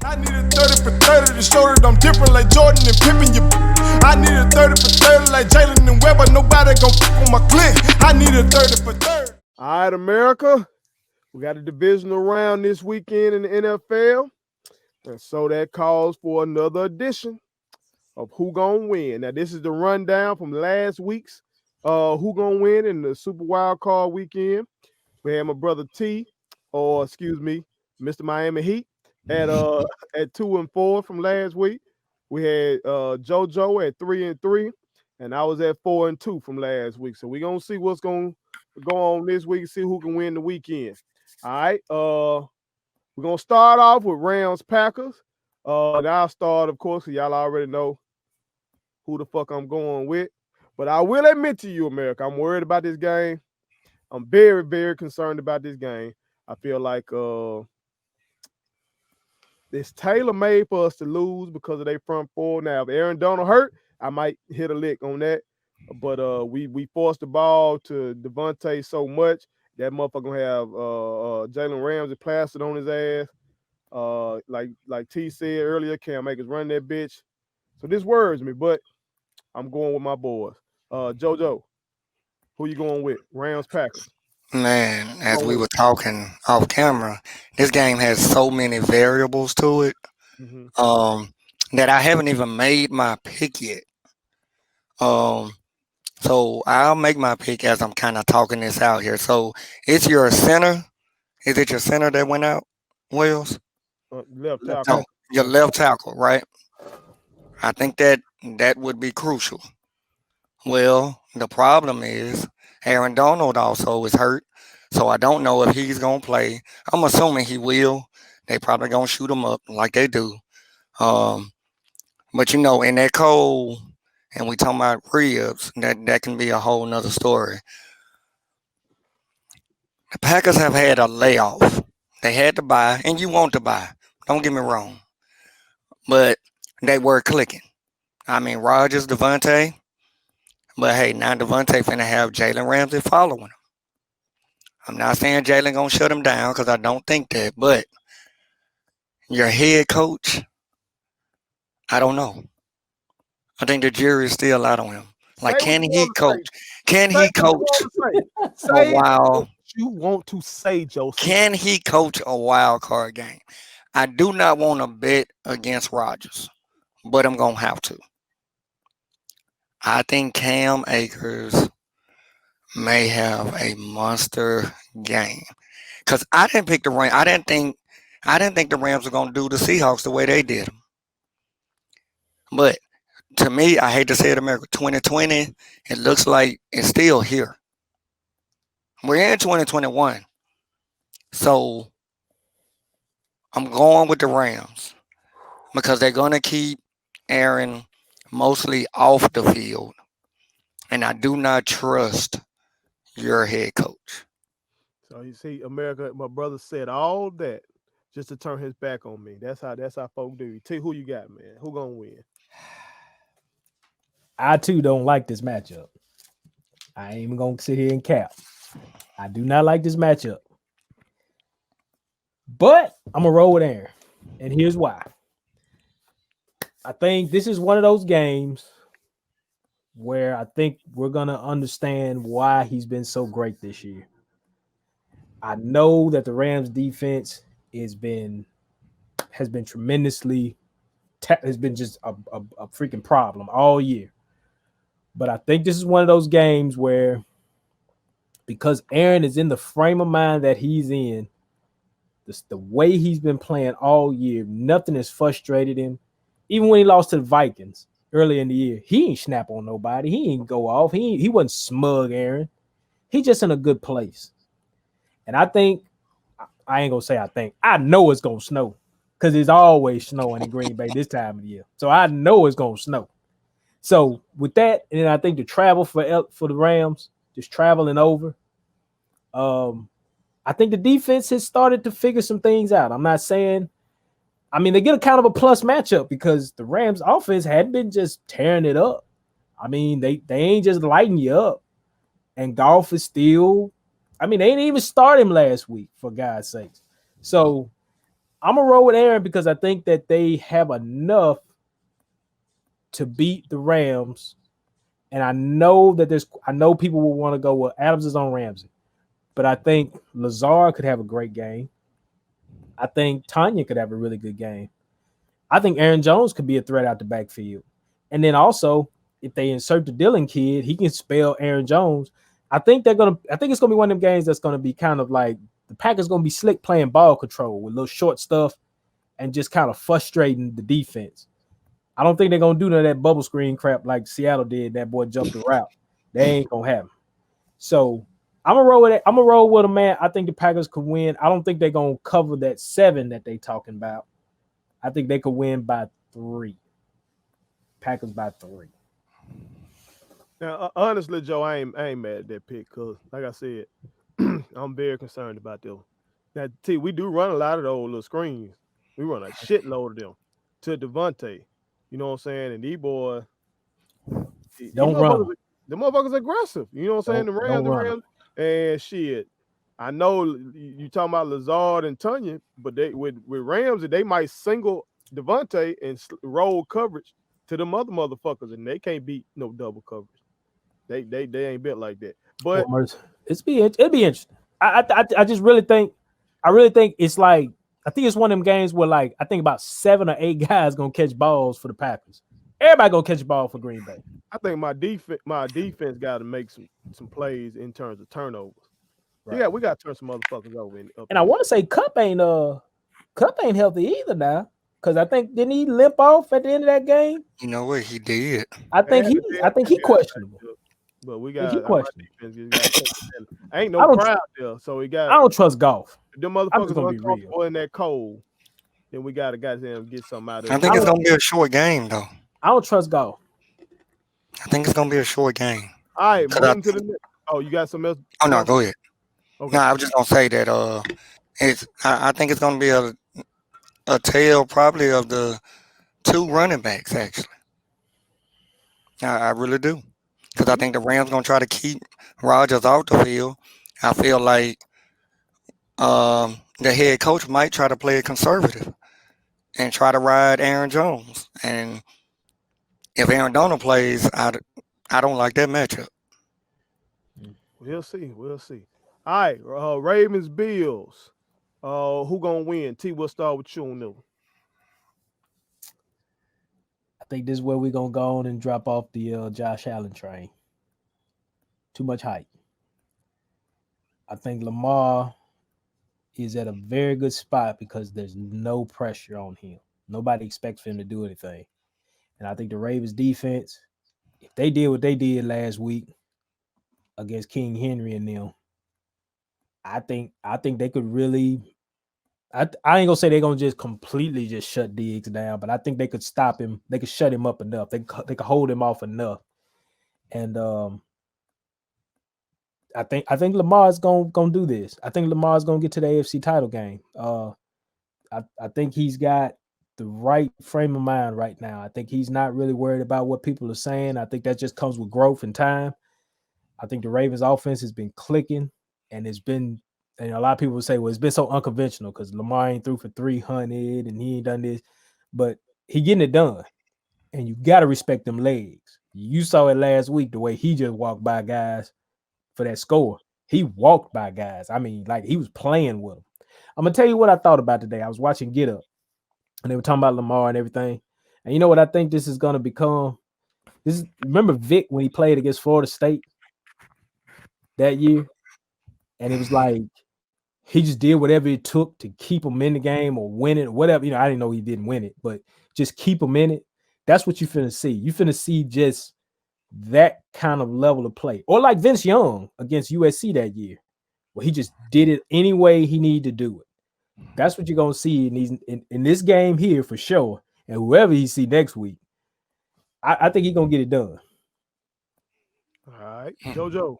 I need a 30 for 30 to show that I'm different like Jordan and Pippen. I need a 30 for 30 like Jalen and Webber. Nobody gon' fuck on my click. I need a 30 for 30. All right, America. We got a divisional round this weekend in the NFL. And so that calls for another edition of Who Gonna Win. Now, this is the rundown from last week's Who Gonna Win in the Super Wild Card weekend. We had my brother T, or excuse me, Mr. Miami Heat at 2-4 from last week. We had JoJo at 3-3, and I was at 4-2 from last week. So we're gonna see what's gonna go on this week, see who can win the weekend. All right. We're gonna start off with Rams Packers. And I'll start, of course, because y'all already know who the fuck I'm going with. But I will admit to you, America, I'm worried about this game. I'm very, very concerned about this game. I feel like it's tailor-made for us to lose because of their front four. Now, if Aaron Donald hurt, I might hit a lick on that. But we forced the ball to Devontae so much that motherfucker gonna have Jalen Ramsey plastered on his ass. Like T said earlier, Cam Akers run that bitch. So this worries me, but I'm going with my boys. JoJo, who you going with? Rams, Packers. Man, as we were talking off camera, this game has so many variables to it that I haven't even made my pick yet. So I'll make my pick as I'm kind of talking this out here. So it's your center. Is it your center that went out, Wells? Left tackle. No, your left tackle, right? I think that would be crucial. Well, the problem is Aaron Donald also is hurt, so I don't know if he's going to play. I'm assuming he will. They probably going to shoot him up like they do. But, you know, in that cold, and we talking about ribs, that can be a whole nother story. The Packers have had a layoff. They had to buy, and you want to buy. Don't get me wrong. But they were clicking. I mean, Rodgers, Devontae. But, hey, now Devontae finna have Jalen Ramsey following him. I'm not saying Jalen going to shut him down because I don't think that. But your head coach, I don't know. I think the jury is still out on him. Like, can he coach? Can he coach a wild? You want to say, Joseph? Can he coach a wild card game? I do not want to bet against Rodgers, but I'm gonna have to. I think Cam Akers may have a monster game because I didn't pick the Rams. I didn't think the Rams were gonna do the Seahawks the way they did them. But to me, I hate to say it, America, 2020, it looks like it's still here. We're in 2021. So I'm going with the Rams because they're going to keep Aaron mostly off the field. And I do not trust your head coach. So you see, America, my brother said all that just to turn his back on me. That's how folk do. T, who you got, man? Who gonna win? I too don't like this matchup. I ain't even gonna sit here and cap. I do not like this matchup. But I'm gonna roll with Aaron. And here's why. I think this is one of those games where I think we're gonna understand why he's been so great this year. I know that the Rams defense has been tremendously has been just a freaking problem all year. But I think this is one of those games where, because Aaron is in the frame of mind that he's in, the way he's been playing all year, nothing has frustrated him. Even when he lost to the Vikings early in the year, he ain't snap on nobody. He ain't go off. He wasn't smug, Aaron. He just in a good place. And I think, I ain't going to say I think, I know it's going to snow because it's always snowing in Green Bay this time of the year. So I know it's going to snow. So with that, and then I think the travel for the Rams, just traveling over, I think the defense has started to figure some things out. I'm not saying, I mean, they get a kind of a plus matchup because the Rams offense hadn't been just tearing it up. I mean, they ain't just lighting you up. And Goff is still, I mean, they didn't even start him last week, for God's sakes. So I'm gonna roll with Aaron because I think that they have enough to beat the Rams, and I know people will want to go. Well, Adams is on Ramsey, but I think Lazard could have a great game. I think Tanya could have a really good game. I think Aaron Jones could be a threat out the backfield, and then also if they insert the Dillon kid, he can spell Aaron Jones. I think they're gonna. I think it's gonna be one of them games that's gonna be kind of like the Packers gonna be slick playing ball control with little short stuff and just kind of frustrating the defense. I don't think they're gonna do none of that bubble screen crap like Seattle did. That boy jumped the route. They ain't gonna happen. So I'm gonna roll with it. I'm gonna roll with a man. I think the Packers could win. I don't think they're gonna cover that 7 that they talking about. I think they could win by 3. Packers by 3. Now, honestly, Joe, I ain't mad at that pick because, like I said, I'm very concerned about them. Now, T, we do run a lot of those little screens. We run a shitload of them to Devontae. You know what I'm saying? And these boys, Don't run. The motherfuckers aggressive. You know what I'm saying? Don't The run. Rams, and shit. I know you talking about Lazard and Tanya, but they with Ramsey, they might single Devontae and roll coverage to them other motherfuckers, and they can't beat no double coverage. They ain't built like that. But it'll be interesting. I just really think it's like I think it's one of them games where like I think about 7 or 8 guys gonna catch balls for the Packers. Everybody gonna catch a ball for Green Bay. I think my defense got to make some plays in terms of turnovers. Right. Yeah, we got to turn some motherfuckers over. And I want to say Cup ain't healthy either now. Because I think didn't he limp off at the end of that game? You know what? He did. I think he questionable. But we got ain't I no don't crowd there, so we got. I don't trust golf. If them motherfuckers uncomfortable in that cold, then we got to goddamn get something out of it. I think it's gonna be a short game though. I don't trust golf. I think it's gonna be a short game. All right, moving to the next. Oh, you got something else? Oh no, go ahead. Okay. No, I was just gonna say that I think it's gonna be a tale probably of the 2 running backs actually. I really do. Because I think the Rams gonna try to keep Rodgers off the field. I feel like the head coach might try to play it conservative and try to ride Aaron Jones. And if Aaron Donald plays, I don't like that matchup. We'll see. All right, Ravens Bills. Who gonna win? T, we'll start with you on that one. I think this is where we're gonna go on and drop off the Josh Allen train. Too much hype. I think Lamar is at a very good spot because there's no pressure on him. Nobody expects for him to do anything. And I think the Ravens defense, if they did what they did last week against King Henry and them, I think they could really. I ain't gonna say they're gonna just completely just shut Diggs down, but I think they could stop him. They could shut him up enough. They could hold him off enough, and I think Lamar's gonna do this. I think Lamar's gonna get to the AFC title game. I think he's got the right frame of mind right now. I think he's not really worried about what people are saying. I think that just comes with growth and time. I think the Ravens offense has been clicking, and it's been, and a lot of people will say, well, it's been so unconventional because Lamar ain't threw for 300 and he ain't done this, but he getting it done. And you got to respect them legs. You saw it last week, the way he just walked by guys for that score. He walked by guys. I mean, like he was playing with them. I'm going to tell you what I thought about today. I was watching Get Up, and they were talking about Lamar and everything. And you know what I think this is going to become? Remember Vic when he played against Florida State that year? And it was like he just did whatever it took to keep him in the game or win it or whatever. You know, I didn't know he didn't win it, but just keep him in it. That's what you finna see. You finna see just that kind of level of play. Or like Vince Young against USC that year, where he just did it any way he needed to do it. That's what you're going to see in this game here for sure. And whoever he see next week, I think he's going to get it done. All right. JoJo,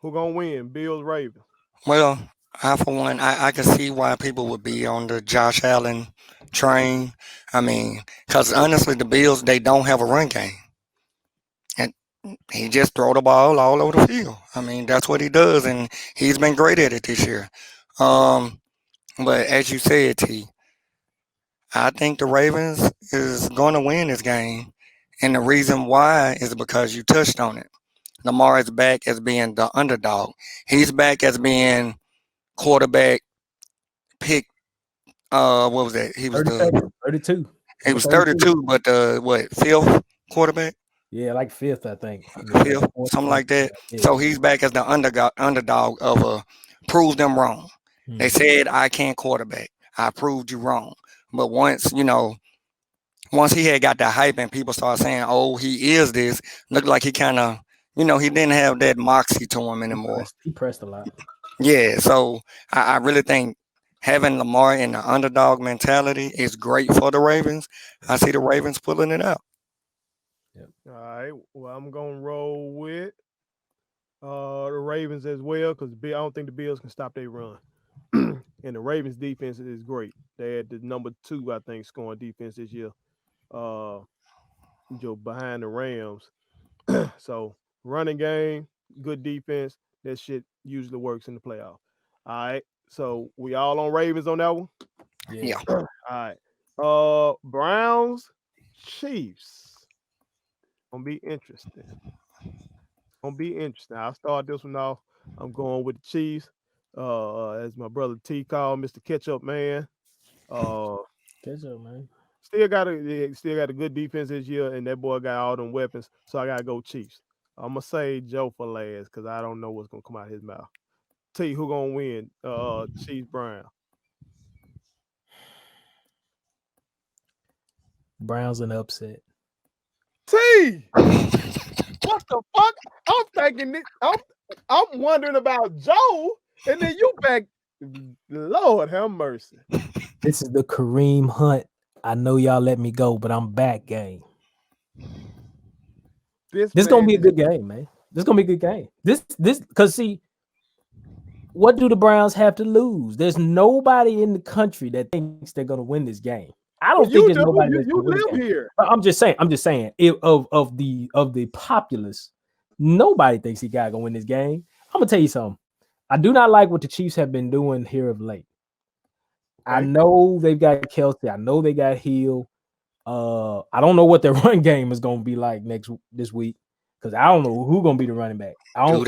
who going to win? Bills, Ravens? Well, for one, I can see why people would be on the Josh Allen train. I mean, because honestly, the Bills, they don't have a run game. And he just throw the ball all over the field. I mean, that's what he does, and he's been great at it this year. But as you said, T, I think the Ravens is going to win this game. And the reason why is because you touched on it. Lamar is back as being the underdog. He's back as being quarterback pick. What was that? 32. He Number was 32. 32, but the what fifth quarterback, Yeah, like fifth, I think. Yeah, fifth, fourth, something like that. yeah. So he's back as the underdog of a prove them wrong. They Mhm. said I can't quarterback. I proved you wrong. But once he had got that hype and people started saying, "Oh, he is this," looked like he kind of, he didn't have that moxie to him anymore. He pressed a lot. Yeah, so I really think having Lamar in the underdog mentality is great for the Ravens. I see the Ravens pulling it out. All right. Well, I'm gonna roll with the Ravens as well because I don't think the Bills can stop their run. And the Ravens defense is great. They had the number 2, I think, scoring defense this year. Uh, behind the Rams. So running game, good defense. That shit usually works in the playoff. All right. So we all on Ravens on that one. Yeah. Yeah. All right. Browns, Chiefs. Gonna be interesting. I'll start this one off. I'm going with the Chiefs. As my brother T called, Mr. Ketchup Man. Uh, Catch up, man. still got a good defense this year, and that boy got all them weapons. So I gotta go Chiefs. I'm gonna say Joe for last because I don't know what's gonna come out of his mouth. T, who gonna win? Chiefs Brown. Browns an upset. T, what the fuck? I'm thinking this. I'm wondering about Joe, and then you back. Lord have mercy. This is the Kareem Hunt. I know y'all let me go, but I'm back game. This gonna be a good game, man. This gonna be a good game. This because see, what do the Browns have to lose? There's nobody in the country that thinks they're gonna win this game. I don't think there's nobody that's gonna win this game. Here. I'm just saying, of the populace, nobody thinks he got gonna win this game. I'm gonna tell you something. I do not like what the Chiefs have been doing here of late. Okay. I know they've got Kelsey. I know they got Hill. I don't know what their run game is gonna be like this week because I don't know who's gonna be the running back. I don't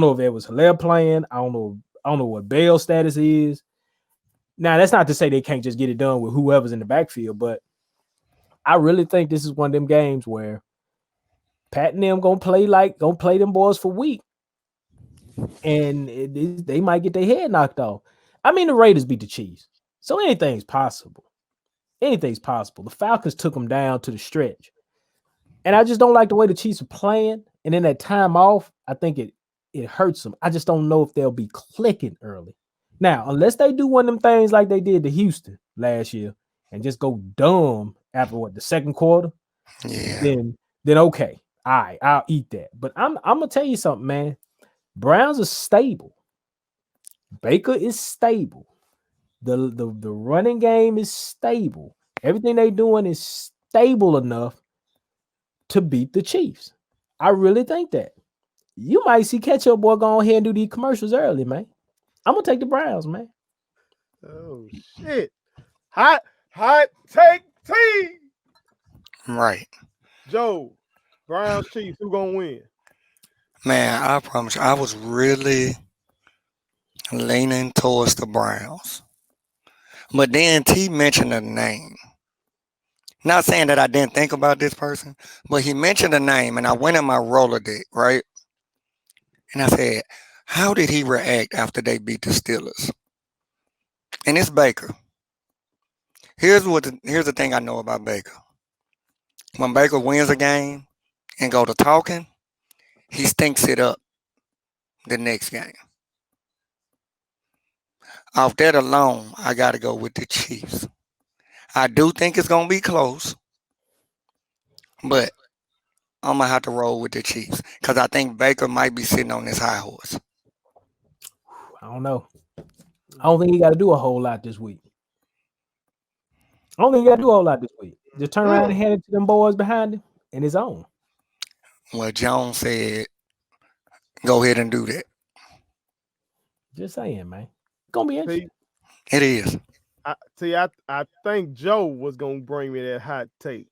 know if it was Hilaire playing. I don't know what Bale's status is. Now, that's not to say they can't just get it done with whoever's in the backfield, but I really think this is one of them games where Pat and them gonna play them boys for week, and they might get their head knocked off. I mean, the Raiders beat the Chiefs, so anything's possible. Anything's possible. The Falcons took them down to the stretch, and I just don't like the way the Chiefs are playing. And then that time off, I think it hurts them. I just don't know if they'll be clicking early. Now, unless they do one of them things like they did to Houston last year and just go dumb after the second quarter, then okay. All right, I'll eat that. But I'm gonna tell you something, man. Browns are stable. Baker is stable. The running game is stable. Everything they doing is stable enough to beat the Chiefs. I really think that. You might see Ketchup boy go ahead and do these commercials early, man. I'm gonna take the Browns, man. Oh shit! Hot take T. Right. Joe, Browns Chiefs. Who gonna win? Man, I promise you, I was really leaning towards the Browns. But then T mentioned a name. Not saying that I didn't think about this person, but he mentioned a name, and I went in my Rolodex, right? And I said, how did he react after they beat the Steelers? And it's Baker. Here's the thing I know about Baker. When Baker wins a game and go to talking, he stinks it up the next game. Off that alone, I got to go with the Chiefs. I do think it's going to be close, but I'm going to have to roll with the Chiefs because I think Baker might be sitting on his high horse. I don't know. I don't think he got to do a whole lot this week. Just turn around and hand it to them boys behind him and his own. Well, Jones said, go ahead and do that. Just saying, man. It's going to be interesting. It is. I think Joe was gonna bring me that hot take,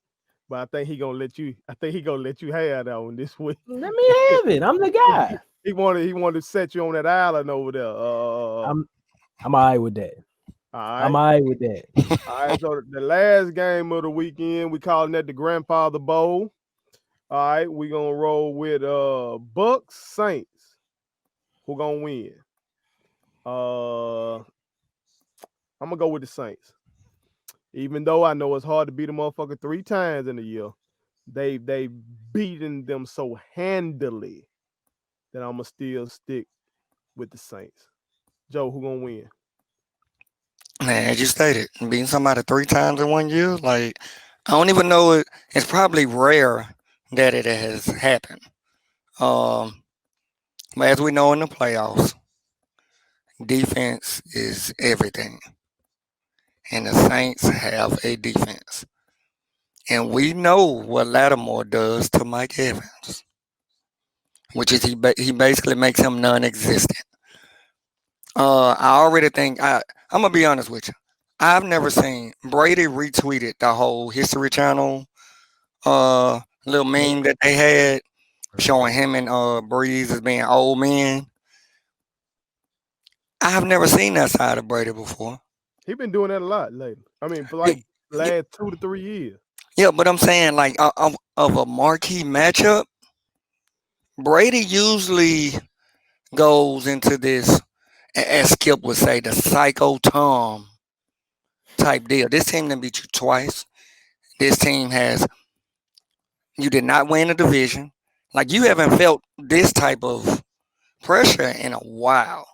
but I think he gonna let you. I think he gonna let you have that one this week. Let me have it. I'm the guy. He wanted to set you on that island over there. I'm all right with that. All I'm right. all right with that. All right. So the last game of the weekend, we calling that the Grandfather Bowl. All right, we gonna roll with Bucs Saints. Who gonna win? I'm gonna go with the Saints. Even though I know it's hard to beat a motherfucker 3 times in a year, they beaten them so handily that I'm gonna still stick with the Saints. Joe, who gonna win? Man, as you stated, beating somebody 3 times in 1 year, like I don't even know it. It's probably rare that it has happened. Um, but as we know in the playoffs, defense is everything, and the Saints have a defense, and we know what Lattimore does to Mike Evans, which is he basically makes him non-existent. I already think I'm gonna be honest with you. I've never seen Brady retweeted the whole History Channel little meme that they had showing him and Breeze as being old men. I have never seen that side of Brady before. He been doing that a lot lately. I mean, for Yeah, like last 2 to 3 years. yeah, but I'm saying like of a marquee matchup, Brady usually goes into this, as Skip would say, the psycho Tom type deal. This team done beat you twice. This team has you did not win the division. Like you haven't felt this type of pressure in a while.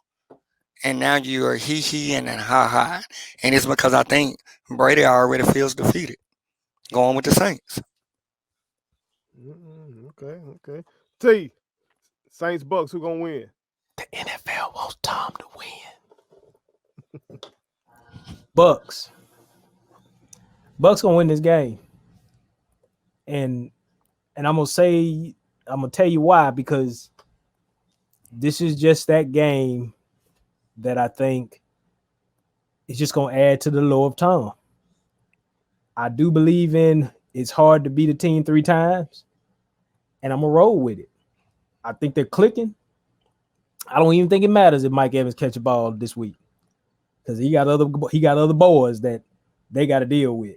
And now you are he and then ha ha. And it's because I think Brady already feels defeated. Going with the Saints. Okay. T. Saints Bucks, who gonna win? The NFL wants Tom to win. Bucks gonna win this game, and I'm gonna tell you why, because this is just that game that I think is just gonna add to the lore of Tom. I do believe in it's hard to beat a team 3 times, and I'm gonna roll with it. I think they're clicking. I don't even think it matters if Mike Evans catch a ball this week, because he got other boys that they got to deal with.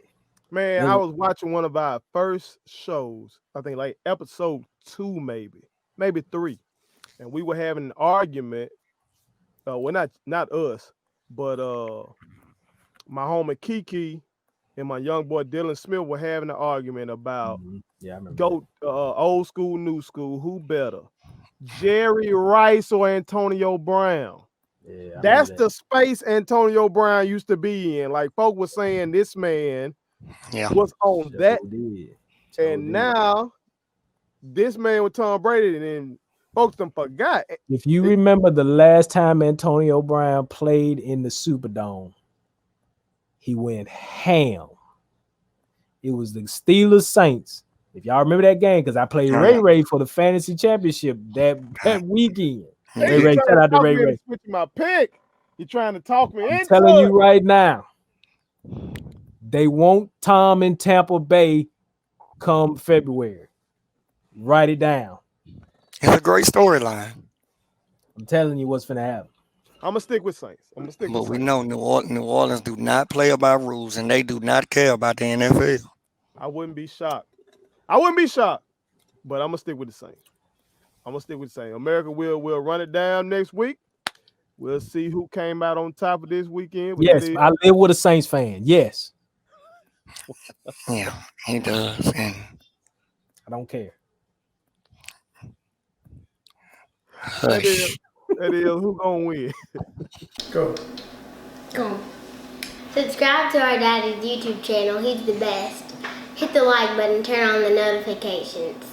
Man, I was watching one of our first shows. I think like episode 2, maybe 3, and we were having an argument. Well, not us, but my homie Kiki and my young boy Dylan Smith were having an argument about I remember go old school, new school, who better, Jerry Rice or Antonio Brown? Yeah, that's the space Antonio Brown used to be in. Like folk was saying, this man was on that, and now this man with Tom Brady, and then folks them forgot. If you remember the last time Antonio Brown played in the Superdome, he went ham. It was the Steelers Saints. If y'all remember that game, because I played Ray for the fantasy championship that weekend. Ray, shout out to Ray. Switching my pick. You trying to talk me into it? I'm telling you right now, they want Tom in Tampa Bay come February. Write it down. It's a great storyline. I'm telling you what's finna happen. I'm gonna stick with Saints. But we know New Orleans do not play by rules, and they do not care about the NFL. I wouldn't be shocked. But I'm gonna stick with the Saints. America will run it down next week. We'll see who came out on top of this weekend. Yes, I live with a Saints fan. Yes. Yeah, he does, and I don't care. That is who gonna win. Go. Subscribe to our daddy's YouTube channel. He's the best. Hit the like button, turn on the notifications.